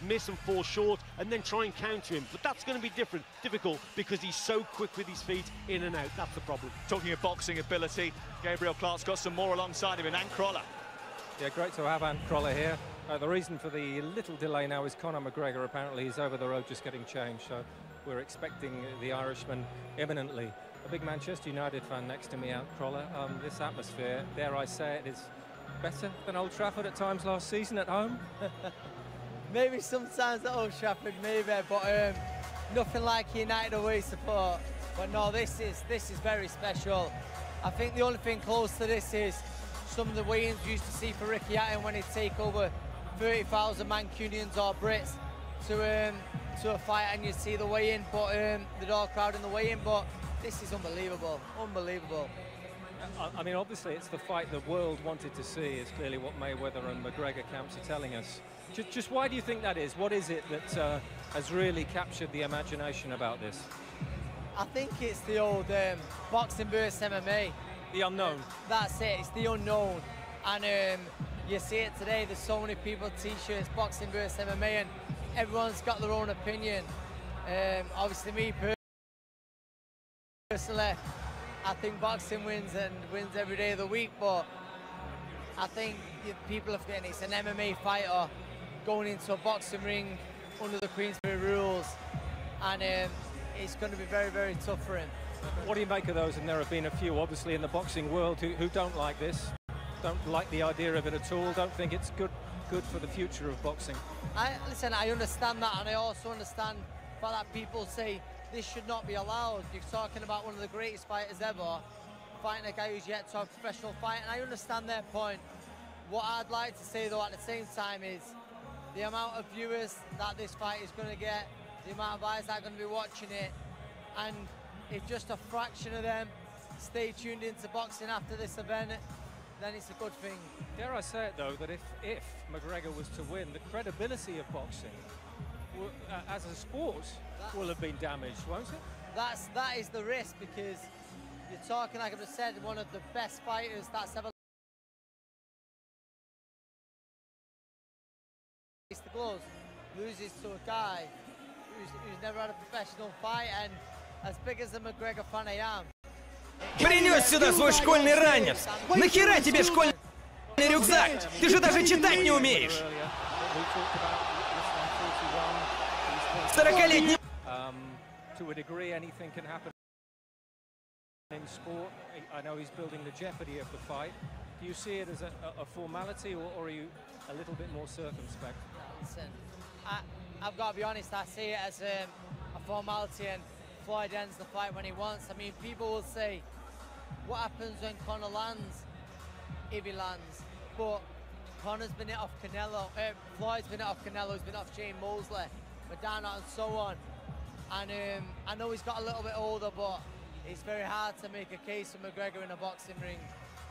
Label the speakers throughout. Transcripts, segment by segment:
Speaker 1: miss and fall short and then try and counter him. But that's going to be difficult because he's so quick with his feet in and out. That's the problem.
Speaker 2: Talking of boxing ability, Gabriel Clark's got some more alongside him in Ant Crolla.
Speaker 3: Yeah, great to have Ant Crolla here. The reason for the little delay now is Conor McGregor apparently is over the road just getting changed, so we're expecting the Irishman imminently. A big Manchester United fan next to me, Ant Crolla. This atmosphere, dare I say it, is better than Old Trafford at times last season at home?
Speaker 4: Maybe sometimes at Old Trafford, maybe, but nothing like United away support. But no, this is very special. I think the only thing close to this is some of the weigh-ins we used to see for Ricky Hatton when he'd take over 30,000 Mancunians or Brits to a fight, and you'd see the weigh-in, but the door crowd in the weigh-in. But this is unbelievable, unbelievable.
Speaker 3: I mean, obviously, it's the fight the world wanted to see, is clearly what Mayweather and McGregor camps are telling us. Just why do you think that is? What is it that has really captured the imagination about this?
Speaker 4: I think it's the old boxing versus MMA.
Speaker 3: The unknown.
Speaker 4: That's it, it's the unknown. And you see it today, there's so many people, t-shirts, boxing versus MMA, and everyone's got their own opinion. Obviously me personally, I think boxing wins and wins every day of the week, but I think people are forgetting it's an MMA fighter going into a boxing ring under the Queensberry rules, and it's going to be very, very tough for him.
Speaker 3: What do you make of those? And there have been a few, obviously, in the boxing world who don't like this, don't like the idea of it at all, don't think it's good for the future of boxing.
Speaker 4: Listen, I understand that, and I also understand the fact that people say this should not be allowed. You're talking about one of the greatest fighters ever, fighting a guy who's yet to have a professional fight, and I understand their point. What I'd like to say, though, at the same time is the amount of viewers that this fight is going to get, the amount of eyes that are going to be watching it, and if just a fraction of them stay tuned into boxing after this event, then it's a good thing.
Speaker 3: Dare I say it, though, that if McGregor was to win, the credibility of boxing as a sport will have been damaged, won't it?
Speaker 4: That is the risk, because you're talking, like I just said, one of the best fighters that's ever laced the gloves, loses to a guy who's never had a professional fight, and as big as the McGregor fan I am.
Speaker 5: Принес сюда свой школьный ранец! Нахера тебе школьный рюкзак? Ты же даже читать не умеешь! 40-летний...
Speaker 3: To a degree, anything can happen in sport. I know he's building the jeopardy of the fight. Do you see it as a formality, or are you a little bit more circumspect?
Speaker 4: Listen, I've got to be honest, I see it as a formality, and Floyd ends the fight when he wants. I mean, people will say, what happens when Conor lands, if he lands? But Conor's been it off Canelo, Floyd's been it off Canelo, he's been off Shane Mosley, Madonna and so on. And I know he's got a little bit older, but it's very hard to make a case for McGregor in a boxing ring.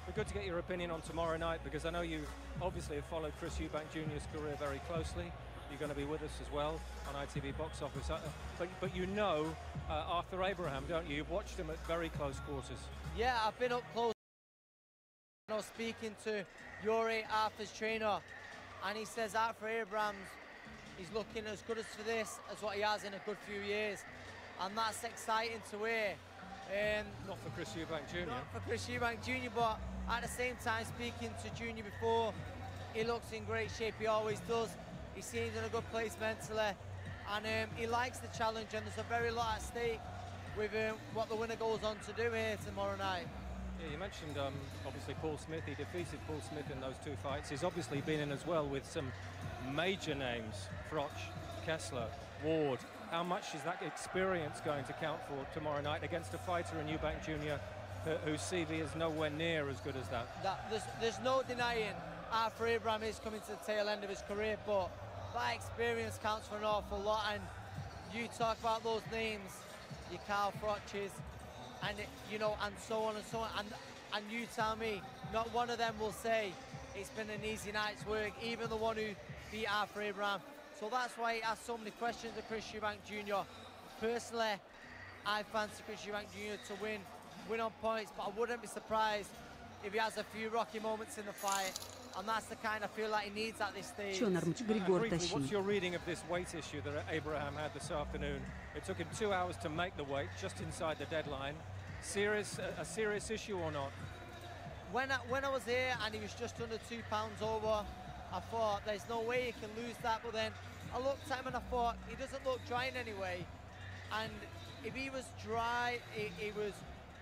Speaker 3: We're good to get your opinion on tomorrow night, because I know you obviously have followed Chris Eubank Jr.'s career very closely. You're going to be with us as well on ITV Box Office. But you know Arthur Abraham, don't you? You've watched him at very close quarters.
Speaker 4: Yeah, I've been up close, you know, speaking to Yuri, Arthur's trainer, and he says Arthur Abraham, he's looking as good as for this as what he has in a good few years, and that's exciting to hear.
Speaker 3: Not for Chris Eubank Jr.
Speaker 4: Not for Chris Eubank Jr., but at the same time, speaking to Junior before, he looks in great shape, he always does. He seems in a good place mentally, and he likes the challenge, and there's a very lot at stake with what the winner goes on to do here tomorrow night.
Speaker 3: Yeah, you mentioned obviously Paul Smith. He defeated Paul Smith in those two fights. He's obviously been in as well with some major names, Froch, Kessler, Ward. How much is that experience going to count for tomorrow night against a fighter in Eubank Jr. whose CV is nowhere near as good as that?
Speaker 4: There's no denying Arthur Abraham is coming to the tail end of his career, but that experience counts for an awful lot, and you talk about those names, your Carl Froches, and you know, and so on and so on, and you tell me not one of them will say it's been an easy night's work, even the one who beat Arthur Abraham. So that's why he asked so many questions to Chris Eubank Jr. Personally, I fancy Chris Eubank Jr. to win on points, but I wouldn't be surprised if he has a few rocky moments in the fight. And that's the kind of feel that he needs at this stage.
Speaker 6: Conor Mcgregor тащи.
Speaker 3: What's your reading of this weight issue that Abraham had this afternoon? It took him 2 hours to make the weight, just inside the deadline. A serious issue or not?
Speaker 4: When I was here and he was just under 2 pounds over, I thought there's no way he can lose that. But then I looked at him and I thought he doesn't look dry in any way. And if he was dry, he was,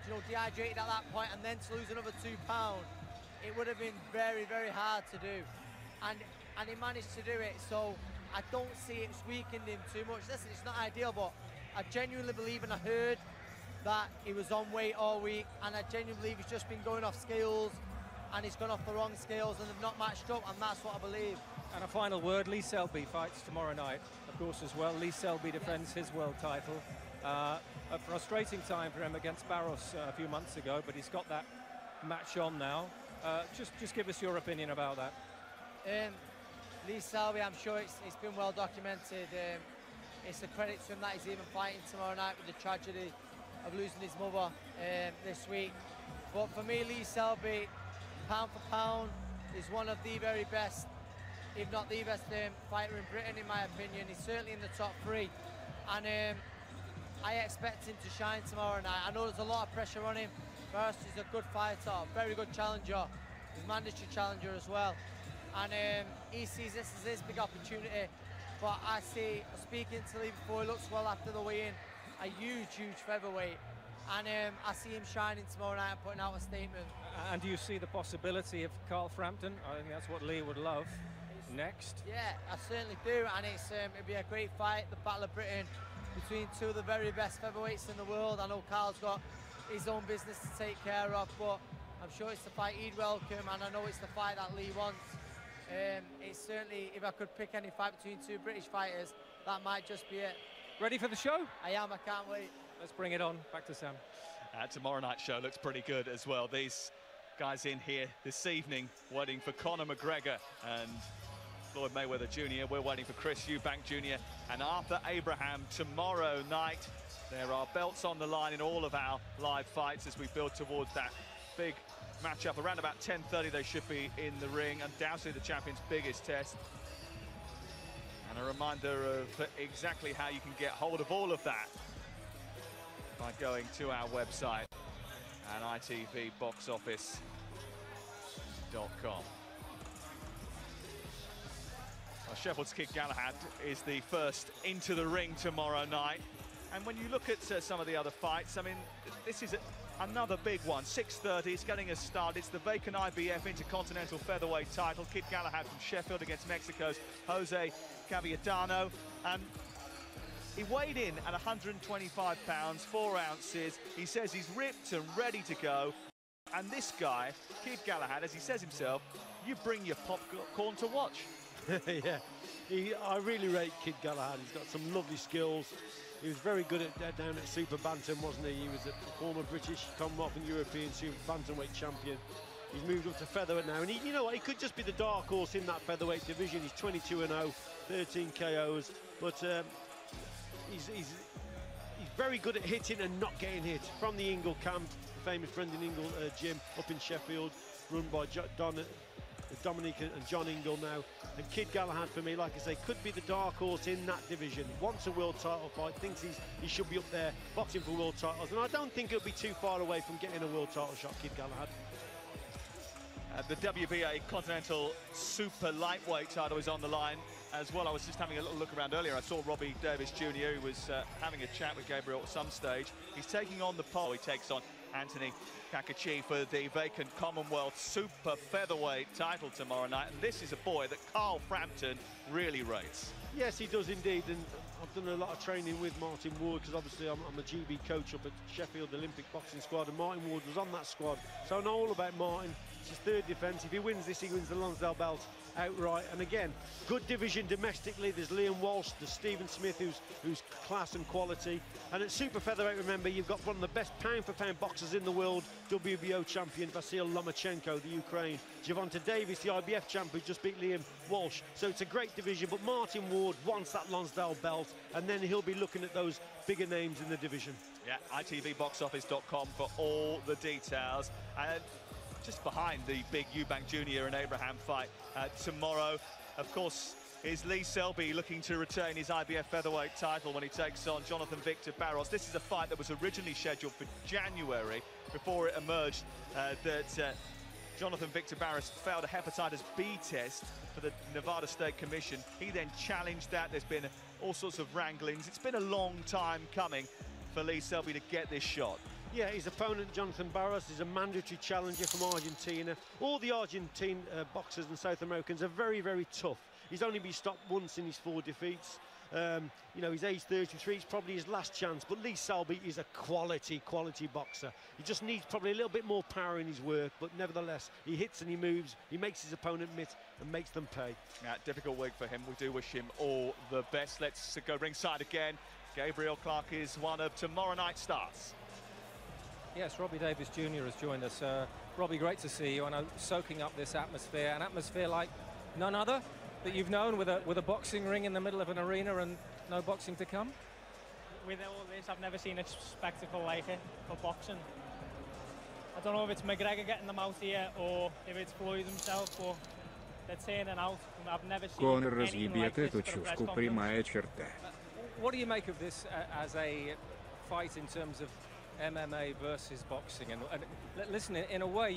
Speaker 4: you know, dehydrated at that point, and then to lose another 2 pounds, it would have been very, very hard to do. And he managed to do it. So I don't see it's weakened him too much. Listen, it's not ideal, but I genuinely believe, and I heard that he was on weight all week, and I genuinely believe he's just been going off scales, and he's gone off the wrong scales, and they've not matched up, and that's what I believe.
Speaker 3: And a final word, Lee Selby fights tomorrow night, of course, as well. Lee Selby defends his world title. A frustrating time for him against Barros a few months ago, but he's got that match on now. Just give us your opinion about that.
Speaker 4: Lee Selby, I'm sure it's been well documented. It's a credit to him that he's even fighting tomorrow night with the tragedy of losing his mother this week. But for me, Lee Selby, pound for pound, is one of the very best, if not the best fighter in Britain, in my opinion. He's certainly in the top 3. And I expect him to shine tomorrow night. I know there's a lot of pressure on him. First, he's a good fighter, very good challenger. He's a mandatory challenger as well. And he sees this as his big opportunity. But I see, speaking to Lee before, he looks well after the weigh-in, a huge, huge featherweight. And I see him shining tomorrow night and putting out a statement.
Speaker 3: And do you see the possibility of Carl Frampton? I think that's what Lee would love next.
Speaker 4: Yeah, I certainly do. And it'd be a great fight, the Battle of Britain, between 2 of the very best featherweights in the world. I know Carl's got his own business to take care of, but I'm sure it's the fight he'd welcome, and I know it's the fight that Lee wants. It's certainly, if I could pick any fight between 2 British fighters, that might just be it.
Speaker 3: Ready for the show?
Speaker 4: I am, I can't wait.
Speaker 3: Let's bring it on. Back to Sam.
Speaker 2: Tomorrow night's show looks pretty good as well. These guys in here this evening waiting for Conor McGregor and Floyd Mayweather Jr. We're waiting for Chris Eubank Jr. and Arthur Abraham tomorrow night. There are belts on the line in all of our live fights as we build towards that big matchup. Around about 10:30 they should be in the ring, undoubtedly the champion's biggest test. And a reminder of exactly how you can get hold of all of that by going to our website at itvboxoffice.com. Well, Sheffield's Kid Galahad is the first into the ring tomorrow night. And when you look at some of the other fights, I mean, this is another big one. 6:30, it's getting us started. It's the vacant IBF Intercontinental Featherweight title. Kid Galahad from Sheffield against Mexico's Jose Cayetano. And he weighed in at 125 pounds, 4 ounces. He says he's ripped and ready to go. And this guy, Kid Galahad, as he says himself, you bring your popcorn to watch.
Speaker 1: Yeah, I really rate Kid Galahad. He's got some lovely skills. He was very good down at Super Bantam, wasn't he? He was a former British, Commonwealth and European Super Bantamweight champion. He's moved up to featherweight now, and you know what? He could just be the dark horse in that featherweight division. He's 22-0, 13 KOs, but he's very good at hitting and not getting hit. From the Ingle camp, the famous Brendan Ingle gym up in Sheffield, run by Dominic and John Ingle now. And Kid Galahad, for me, like I say, could be the dark horse in that division. Wants a world title fight, thinks he should be up there boxing for world titles, and I don't think he'll be too far away from getting a world title shot, Kid Galahad.
Speaker 2: The WBA Continental Super Lightweight title is on the line as well. I was just having a little look around earlier. I saw Robbie Davis Jr., who was having a chat with Gabriel at some stage. He's taking on the pole. He takes on Anthony Kakachi for the vacant Commonwealth Super Featherweight title tomorrow night. And this is a boy that Carl Frampton really rates.
Speaker 1: Yes, he does indeed, and I've done a lot of training with Martin Ward, because obviously I'm a GB coach up at Sheffield Olympic boxing squad, and Martin Ward was on that squad, so I know all about Martin. It's his 3rd defence. If he wins this, he wins the Lonsdale belt outright. And again, good division domestically. There's Liam Walsh, there's Stephen Smith, who's class and quality. And at super featherweight, remember, you've got one of the best pound-for-pound boxers in the world, WBO champion Vasyl Lomachenko, the Ukraine. Gervonta Davis, the IBF champ, who just beat Liam Walsh. So it's a great division, but Martin Ward wants that Lonsdale belt, and then he'll be looking at those bigger names in the division.
Speaker 2: Yeah, itvboxoffice.com for all the details. And just behind the big Eubank Jr. and Abraham fight tomorrow. Of course, is Lee Selby looking to retain his IBF featherweight title when he takes on Jonathan Victor Barros. This is a fight that was originally scheduled for January before it emerged that Jonathan Victor Barros failed a hepatitis B test for the Nevada State Commission. He then challenged that. There's been all sorts of wranglings. It's been a long time coming for Lee Selby to get this shot.
Speaker 1: Yeah, his opponent, Jonathan Barros, is a mandatory challenger from Argentina. All the Argentine boxers and South Americans are very, very tough. He's only been stopped once in his 4 defeats. You know, he's age 33, it's probably his last chance, but Lee Selby is a quality boxer. He just needs probably a little bit more power in his work, but nevertheless, he hits and he moves, he makes his opponent miss and makes them pay.
Speaker 2: Yeah, difficult week for him. We do wish him all the best. Let's go ringside again. Gabriel Clark is one of tomorrow night's stars.
Speaker 3: Yes, Robbie Davis Jr. has joined us. Robbie, great to see you. I know, soaking up this atmosphere, an atmosphere like none other that you've known, with a boxing ring in the middle of an arena and no boxing to come?
Speaker 6: With all this, I've never seen a spectacle like it for boxing. I don't know if it's McGregor getting them out here or if it's Floyd himself, but they're turning out. I've never seen
Speaker 7: Конор
Speaker 6: anything like
Speaker 7: разъебет
Speaker 6: this
Speaker 7: эту
Speaker 6: for a press
Speaker 7: чушку,
Speaker 6: conference.
Speaker 7: прямая черта.
Speaker 3: What do you make of this as a fight in terms of MMA versus boxing? And listen, in a way,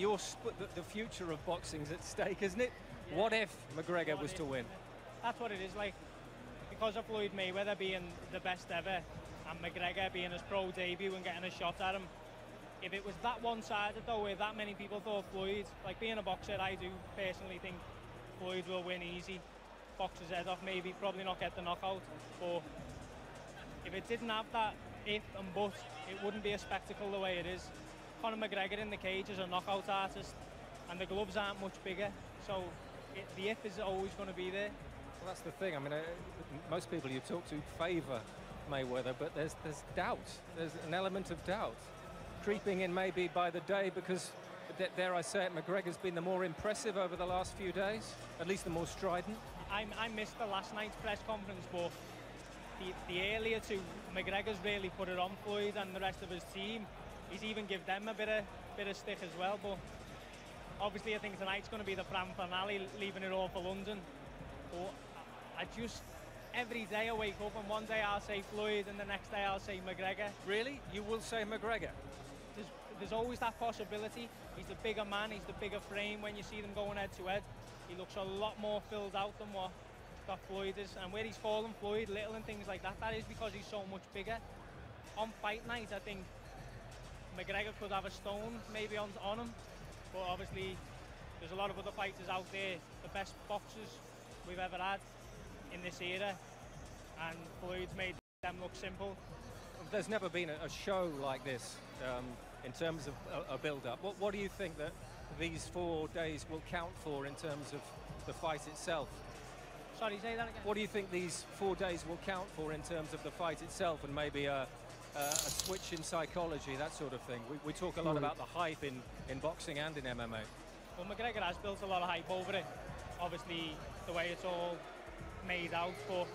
Speaker 3: the future of boxing is at stake, isn't it? Yeah. What if McGregor was to win?
Speaker 6: That's what it is like. Because of Floyd Mayweather being the best ever and McGregor being his pro debut and getting a shot at him, if it was that one-sided though, where that many people thought Floyd, like being a boxer, I do personally think Floyd will win easy. Box his head off, maybe, probably not get the knockout, but if it didn't have that if and but, it wouldn't be a spectacle the way it is. Conor McGregor in the cage is a knockout artist, and the gloves aren't much bigger, so the if is always going to be there.
Speaker 3: Well, that's the thing. I mean, most people you talk to favour Mayweather, but there's doubt. There's an element of doubt creeping in maybe by the day, because, dare I say it, McGregor's been the more impressive over the last few days, at least the more strident.
Speaker 6: I missed the last night's press conference, but the earlier two, McGregor's really put it on Floyd and the rest of his team. He's even give them a bit of stick as well, but obviously I think tonight's going to be the finale, leaving it all for London. But I just, every day I wake up and one day I'll say Floyd and the next day I'll say McGregor.
Speaker 3: Really? You will say McGregor?
Speaker 6: There's always that possibility. He's the bigger man, he's the bigger frame. When you see them going head to head, he looks a lot more filled out than what Floyd is. And where he's fallen Floyd little and things like that, that is because he's so much bigger. On fight night, I think McGregor could have a stone maybe on him, but obviously there's a lot of other fighters out there, the best boxers we've ever had in this era, and Floyd's made them look simple.
Speaker 3: There's never been a show like this in terms of a build-up. What do you think that these 4 days will count for in terms of the fight itself?
Speaker 6: Sorry, say that again.
Speaker 3: What do you think these 4 days will count for in terms of the fight itself, and maybe a switch in psychology, that sort of thing? We talk a lot about the hype in boxing and in MMA.
Speaker 6: Well, McGregor has built a lot of hype over it. Obviously, the way it's all made out, but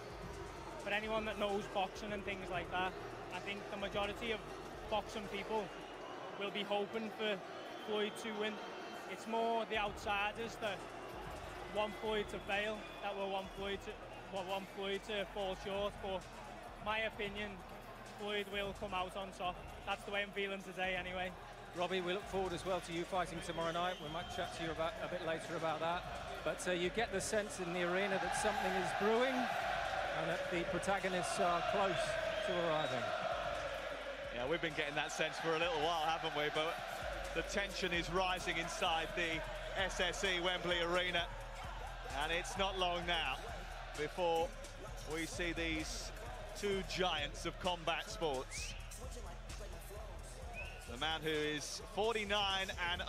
Speaker 6: for anyone that knows boxing and things like that, I think the majority of boxing people will be hoping for Floyd to win. It's more the outsiders that want Floyd to fail, that will want Floyd to fall short, but my opinion, Floyd will come out on top. That's the way I'm feeling today anyway.
Speaker 3: Robbie, we look forward as well to you fighting tomorrow night. We might chat to you a bit later about that. But you get the sense in the arena that something is brewing and that the protagonists are close to arriving.
Speaker 2: Yeah, we've been getting that sense for a little while, haven't we? But the tension is rising inside the SSE Wembley Arena. And it's not long now before we see these two giants of combat sports. The man who is 49 and